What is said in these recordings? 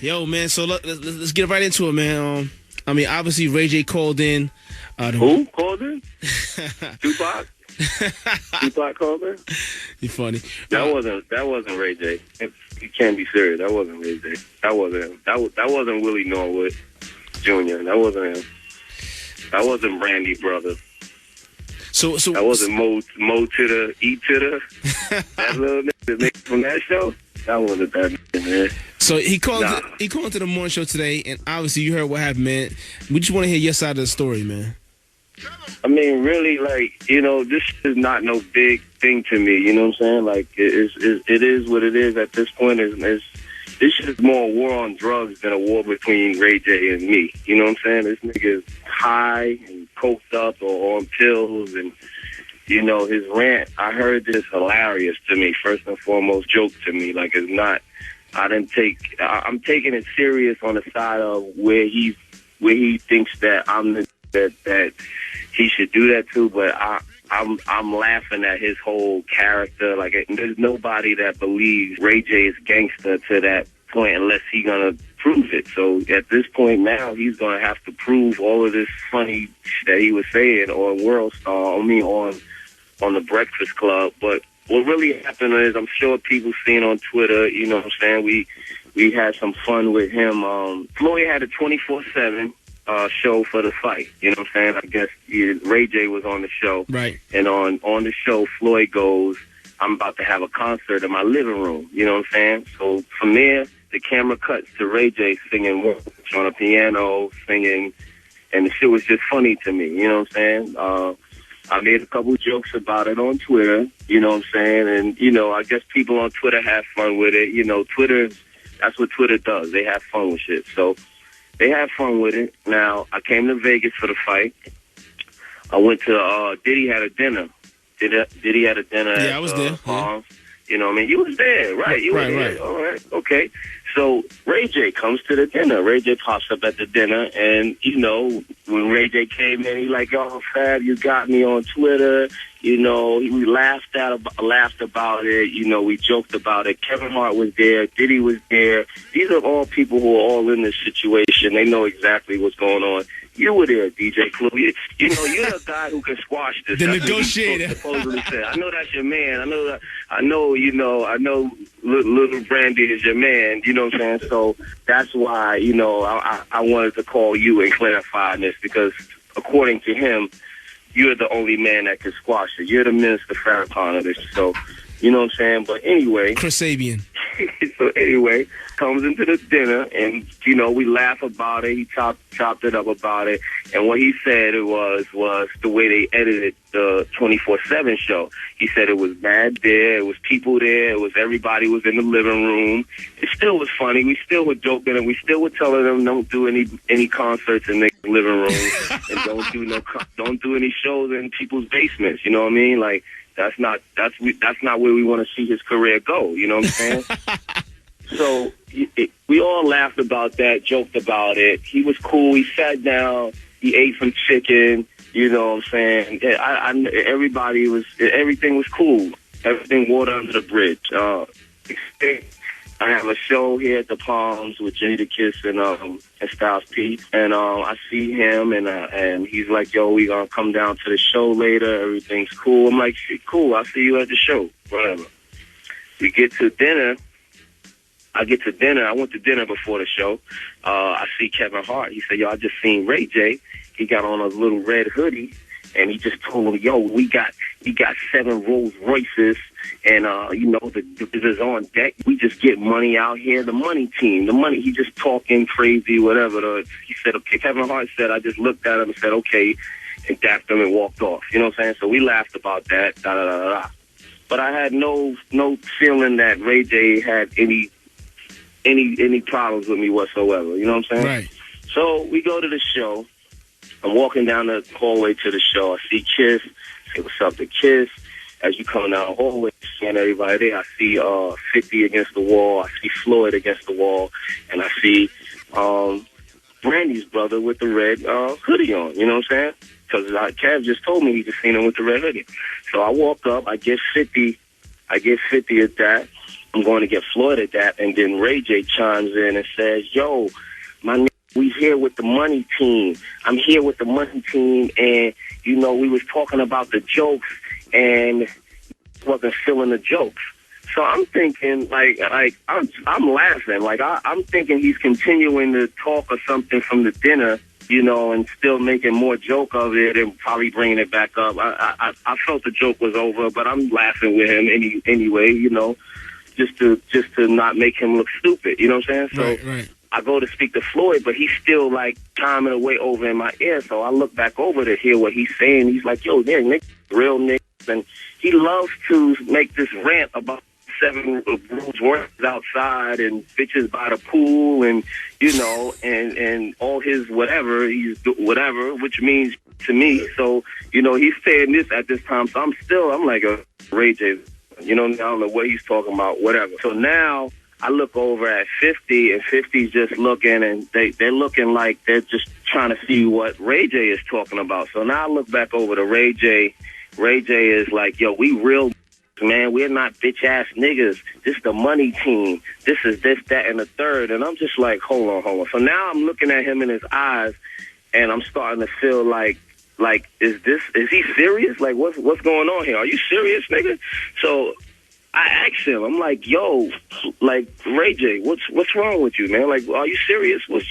Yo, man. So let's get right into it, man. I mean, obviously Ray J called in. Who called in? Tupac. Tupac called in. You funny. That wasn't Ray J. You can't be serious. That wasn't Ray J. That wasn't him. That wasn't Willie Norwood Jr. That wasn't him. That wasn't Brandy Brother. So that wasn't Mo to the E to the that little nigga from that show. That wasn't that nigga, man. So he called into the morning show today, and obviously you heard what happened, man. We just want to hear your side of the story, man. I mean, really, like, this is not no big thing to me. You know what I'm saying? Like, it is what it is at this point. This is more a war on drugs than a war between Ray J and me. You know what I'm saying? This nigga is high and coked up or on pills, and his rant. I heard this hilarious to me. First and foremost, joke to me. Like, it's not. I'm taking it serious on the side of where he thinks that that he should do that too, but I'm laughing at his whole character. Like, there's nobody that believes Ray J is gangster to that point unless he's gonna prove it. So at this point now, he's gonna have to prove all of this funny that he was saying on World Star. I mean, on the Breakfast Club. But what really happened is, I'm sure people seen on Twitter. You know what I'm saying? We had some fun with him. Floyd had a 24/7. Show for the fight. You know what I'm saying? I guess Ray J was on the show. Right. And on the show, Floyd goes, I'm about to have a concert in my living room. You know what I'm saying? So from there, the camera cuts to Ray J singing on a piano, singing, and the shit was just funny to me. You know what I'm saying? I made a couple jokes about it on Twitter. You know what I'm saying? And, I guess people on Twitter have fun with it. Twitter, that's what Twitter does. They have fun with shit. So they had fun with it. Now, I came to Vegas for the fight. I went to, Diddy had a dinner. Diddy had a dinner. Yeah, I was there. Palms. You know what I mean? You was there, right? You were there. Right. All right, okay. So Ray J comes to the dinner. Ray J pops up at the dinner, and, when Ray J came in, he like, oh, Fab, you got me on Twitter. We laughed about it. We joked about it. Kevin Hart was there. Diddy was there. These are all people who are all in this situation. They know exactly what's going on. You were there, DJ Clue. You're the guy who can squash this. The negotiator. Supposedly said. I know that's your man. I know. Little Brandy is your man. You know what I'm saying? So that's why, I wanted to call you and clarify this, because according to him, you're the only man that can squash it. You're the Minister Farrakhan of this. So, you know what I'm saying? But anyway. Chris Sabian. So anyway, comes into the dinner, and, we laugh about it. He chopped it up about it. And what he said was the way they edited the 24/7 show. He said it was bad there. It was people there. Everybody was in the living room. It still was funny. We still were joking, and we still were telling them don't do any concerts in their living room, and don't do any shows in people's basements. You know what I mean? Like, that's not where we want to see his career go. You know what I'm saying? So we all laughed about that, joked about it. He was cool. He sat down. He ate some chicken. You know what I'm saying? Everything was cool. Everything water under the bridge. I have a show here at the Palms with Jada Kiss and Styles P. And I see him, and he's like, yo, we gonna come down to the show later. Everything's cool. I'm like, cool. I'll see you at the show. Whatever. We get to dinner. I went to dinner before the show. I see Kevin Hart. He said, yo, I just seen Ray J. He got on a little red hoodie, and he just told me, yo, we got 7 Rolls Royces, and, the is on deck. We just get money out here. The money team, he just talking crazy, whatever. He said, okay, Kevin Hart said, I just looked at him and said, okay, and dapped him and walked off. You know what I'm saying? So we laughed about that, da-da-da-da-da. But I had no feeling that Ray J had any problems with me whatsoever. You know what I'm saying? Right. So we go to the show. I'm walking down the hallway to the show. I see Kiss. Say what's up to Kiss. As you come down the hallway, seeing everybody there, I see 50 against the wall. I see Floyd against the wall. And I see Brandy's brother with the red hoodie on. You know what I'm saying? Because Kev just told me he just seen him with the red hoodie. So I walk up. I get 50 at that. I'm going to get Floyd at that. And then Ray J chimes in and says, yo, my nigga, we here with the money team. I'm here with the money team, and, you know, we was talking about the jokes, and wasn't feeling the jokes. So I'm thinking, like I'm laughing. Like, I'm thinking he's continuing to talk or something from the dinner, you know, and still making more joke of it and probably bringing it back up. I felt the joke was over, but I'm laughing with him anyway, you know, just to not make him look stupid. You know what I'm saying? So Right. I go to speak to Floyd, but he's still, like, chiming away over in my ear. So I look back over to hear what he's saying. He's like, yo, there, Nick, real Nick. And he loves to make this rant about 7 Rolls Royces outside and bitches by the pool and, you know, and all his whatever, which means to me. So, you know, he's saying this at this time. So I'm like a Ray J. You know, I don't know what he's talking about, whatever. So now I look over at 50, and 50's just looking, and they're looking like they're just trying to see what Ray J is talking about. So now I look back over to Ray J. Ray J is like, yo, we real, man. We're not bitch-ass niggas. This the money team. This is this, that, and the third. And I'm just like, hold on. So now I'm looking at him in his eyes, and I'm starting to feel like, is he serious? Like, what's going on here? Are you serious, nigga? So I asked him, I'm like, yo, like, Ray J, what's wrong with you, man? Like, are you serious? What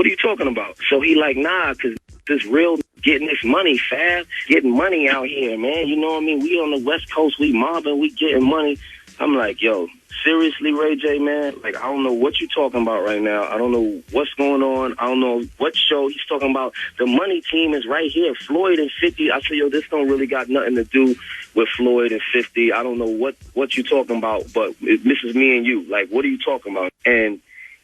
are you talking about? So he like, nah, because this real getting this money, Fab, getting money out here, man. You know what I mean? We on the West Coast, we mobbing, we getting money. I'm like, yo, seriously, Ray J, man? Like, I don't know what you're talking about right now. I don't know what's going on. I don't know what show he's talking about. The money team is right here. Floyd and 50. I said, yo, this don't really got nothing to do with Floyd and 50. I don't know what you're talking about, but this is me and you. Like, what are you talking about? And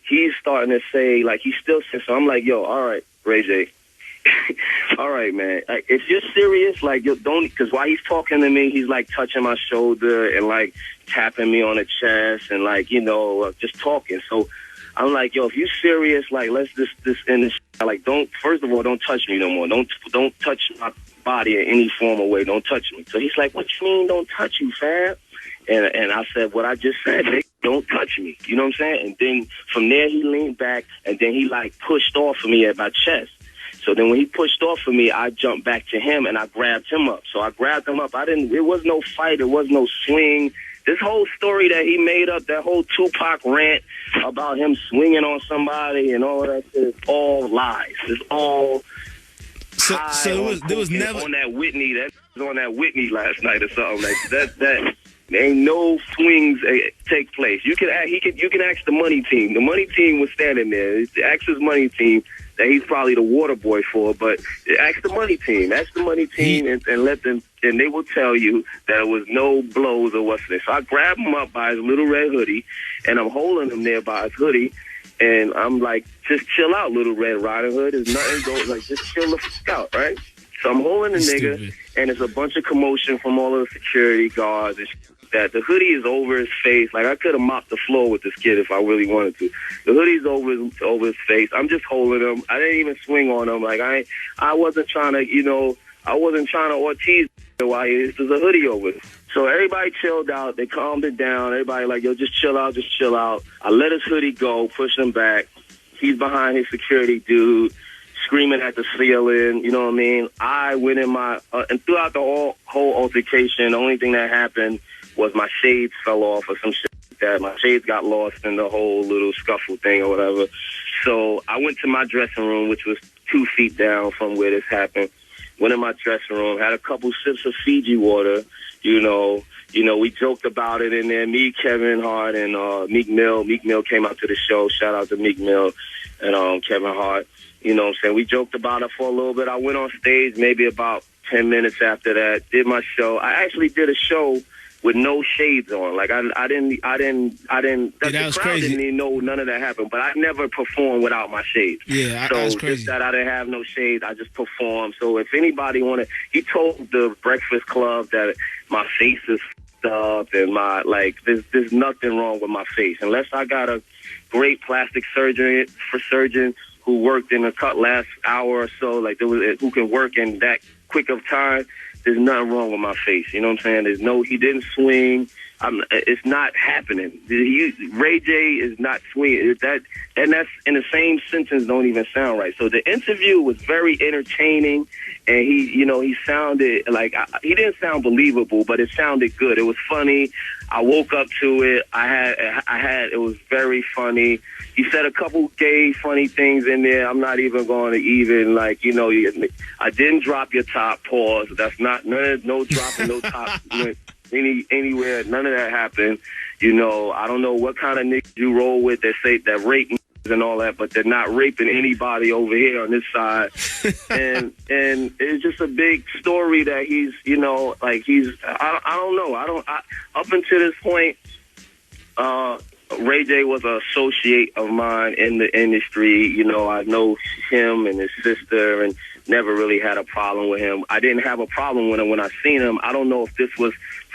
he's starting to say, like, he still says, so I'm like, yo, all right, Ray J. All right, man. Like, if you're serious, like, you don't, because while he's talking to me, he's like touching my shoulder and like tapping me on the chest and like, you know, just talking. So I'm like, yo, if you're serious, like, let's just end this. Like, first of all, don't touch me no more. Don't touch my body in any form or way. Don't touch me. So he's like, what you mean don't touch you, Fab? And I said what I just said, Nick, don't touch me. You know what I'm saying? And then from there he leaned back and then he like pushed off of me at my chest. So then when he pushed off of me, I jumped back to him and I grabbed him up. So I grabbed him up. It was no fight. It was no swing. This whole story that he made up, that whole Tupac rant about him swinging on somebody and all of that shit, is all lies. It's all so there was never on that Whitney. That was on that Whitney last night or something like that. That ain't no swings take place. You can ask the money team. The money team was standing there. Ask his money team that he's probably the water boy for, but ask the money team. Ask the money team and let them, and they will tell you that it was no blows or what's this. So I grab him up by his little red hoodie, and I'm holding him there by his hoodie, and I'm like, just chill out, little Red Riding Hood. There's nothing going, like, just chill the fuck out, right? So I'm holding the nigga, stupid. and it's a bunch of commotion from all of the security guards and that. The hoodie is over his face. Like, I could have mopped the floor with this kid if I really wanted to. The hoodie's over his face. I'm just holding him. I didn't even swing on him. Like, I wasn't trying to, you know, I wasn't trying to Ortiz while there's a hoodie over it. So everybody chilled out. They calmed it down. Everybody like, yo, just chill out, just chill out. I let his hoodie go, pushed him back. He's behind his security dude, screaming at the ceiling, you know what I mean? I went in my, and throughout the whole altercation, the only thing that happened was my shades fell off or some shit like that. My shades got lost in the whole little scuffle thing or whatever. So I went to my dressing room, which was 2 feet down from where this happened. Went in my dressing room, had a couple sips of Fiji water, you know, we joked about it in there. Me, Kevin Hart, and Meek Mill. Meek Mill came out to the show. Shout out to Meek Mill and Kevin Hart. You know what I'm saying? We joked about it for a little bit. I went on stage maybe about 10 minutes after that, did my show. I actually did a show with no shades on. Like, I didn't, that was crowd crazy. didn't even know none of that happened, but I never performed without my shades. Yeah, so that was crazy. just that I didn't have no shades, I just performed. So if anybody he told the Breakfast Club that my face is up and there's nothing wrong with my face. Unless I got a great plastic surgeon who worked in the last hour or so, like who can work in that quick of time, there's nothing wrong with my face. You know what I'm saying? He didn't swing. It's not happening. Ray J is not swinging. And that's in the same sentence don't even sound right. So the interview was very entertaining, and he sounded like he didn't sound believable, but it sounded good. It was funny. I woke up to it. It was very funny. He said a couple gay funny things in there. I'm not even going to even I didn't drop your top. Pause. That's not no dropping no top. Anywhere, none of that happened. I don't know what kind of niggas you roll with that say that rape niggas and all that, but they're not raping anybody over here on this side. and it's just a big story that he's, I don't know. Up until this point, Ray J was an associate of mine in the industry. I know him and his sister and never really had a problem with him. I didn't have a problem with him when I seen him. I don't know if this was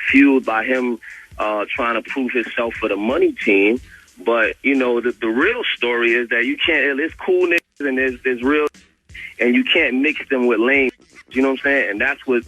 fueled by him trying to prove himself for the money team. But, the real story is that you can't, there's cool niggas and there's real, and you can't mix them with lame. You know what I'm saying? And that's where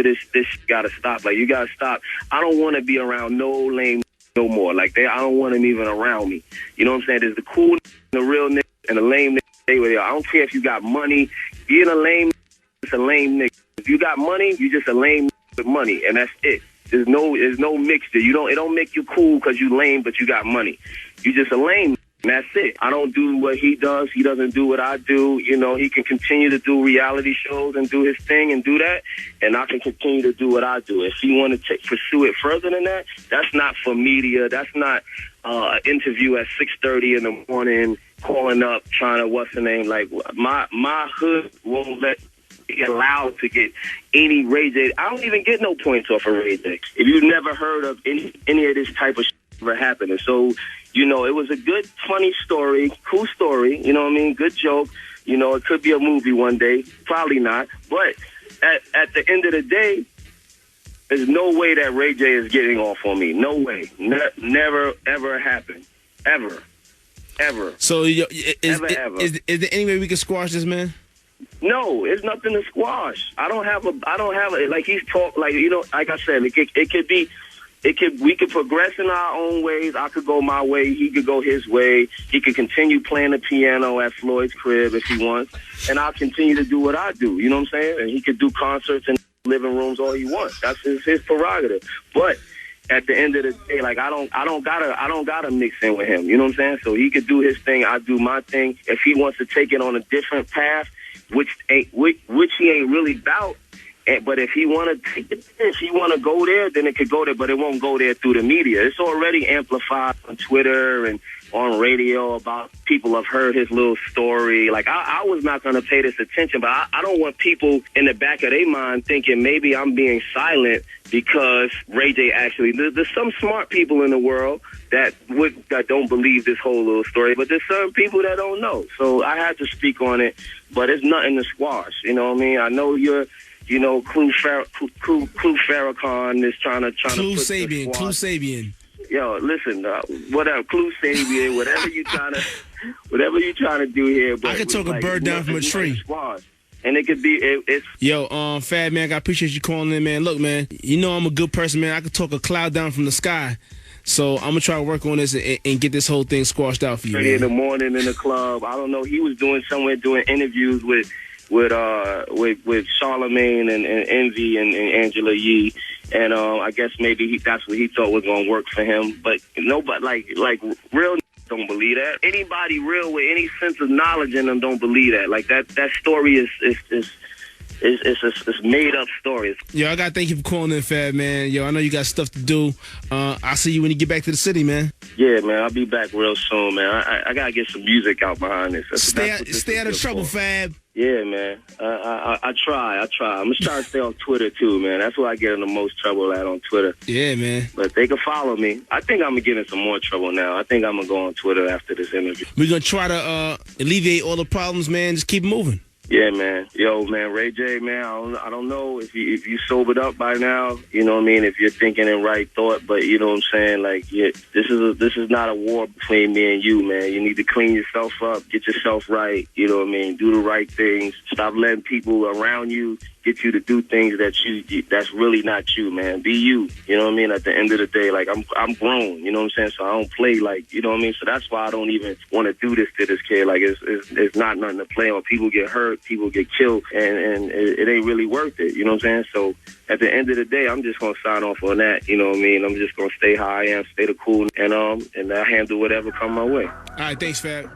this got to stop. Like, you got to stop. I don't want to be around no lame no more. Like, I don't want them even around me. You know what I'm saying? There's the cool niggas, the real niggas, and the lame niggas. I don't care if you got money. Being a lame nigga, it's a lame nigga. If you got money, you just a lame nigga with money, and that's it. There's no mixture. It don't make you cool because you lame, but you got money. You just a lame, and that's it. I don't do what he does. He doesn't do what I do. He can continue to do reality shows and do his thing and do that, and I can continue to do what I do. If he want to pursue it further than that, that's not for media. That's not an interview at 6:30 in the morning, calling up, trying to what's the name. Like my hood won't let be allowed to get any Ray J. I don't even get no points off of Ray J. If you've never heard of any of this type of shit ever happening. So, it was a good, funny story, cool story, you know what I mean? Good joke. It could be a movie one day. Probably not. But at the end of the day, there's no way that Ray J is getting off on me. No way. Never, ever happened. Ever. Ever. So, is there any way we can squash this, man? No, it's nothing to squash. I don't have like he's talk like like I said, we could progress in our own ways. I could go my way, he could go his way. He could continue playing the piano at Floyd's crib if he wants, and I'll continue to do what I do. You know what I'm saying? And he could do concerts in living rooms all he wants. That's his prerogative. But at the end of the day, like I don't gotta mix in with him. You know what I'm saying? So he could do his thing, I do my thing. If he wants to take it on a different path, which he ain't really about. But if he want to go there, then it could go there, but it won't go there through the media. It's already amplified on Twitter and on radio about people have heard his little story. Like, I was not going to pay this attention, but I don't want people in the back of their mind thinking maybe I'm being silent because Ray J actually, there's some smart people in the world that don't believe this whole little story, but there's some people that don't know. So I had to speak on it, but it's nothing to squash. You know what I mean? I know you're, Clue Farrakhan is trying to Clue Sabian. Yo, listen, whatever, Clue Sabian, whatever you trying to do here. But I could talk a bird down from a tree. And it could be, it's... Yo, Fab, man, I appreciate you calling in, man. Look, man, I'm a good person, man. I could talk a cloud down from the sky. So I'm going to try to work on this and get this whole thing squashed out for you, man. In the morning in the club. I don't know. He was doing interviews with Charlamagne and Envy and Angela Yee, and I guess maybe that's what he thought was gonna work for him. But nobody like real don't believe that. Anybody real with any sense of knowledge in them don't believe that. Like that story is a made up story. Yo, I gotta thank you for calling in, Fab, man. Yo, I know you got stuff to do. I'll see you when you get back to the city, man. Yeah, man, I'll be back real soon, man. I gotta get some music out behind this. Stay out of trouble, Fab. Yeah, man. I try. I'm gonna try to stay on Twitter too, man. That's where I get in the most trouble at, on Twitter. Yeah, man. But they can follow me. I think I'm gonna get in some more trouble now. I think I'm gonna go on Twitter after this interview. We're gonna try to alleviate all the problems, man. Just keep moving. Yeah, man. Yo, man, Ray J, man, I don't know if you sobered up by now, you know what I mean, if you're thinking in right thought, but you know what I'm saying, like, yeah, this is not a war between me and you, man. You need to clean yourself up, get yourself right, you know what I mean, do the right things, stop letting people around you get you to do things that's really not you, man. Be you. You know what I mean? At the end of the day, like I'm grown. You know what I'm saying? So I don't play like, you know what I mean? So that's why I don't even want to do this to this kid. Like it's not nothing to play on. People get hurt, people get killed, and it ain't really worth it. You know what I'm saying? So at the end of the day, I'm just gonna sign off on that. You know what I mean? I'm just gonna stay how I am, stay the cool, and I handle whatever come my way. All right, thanks, Fab.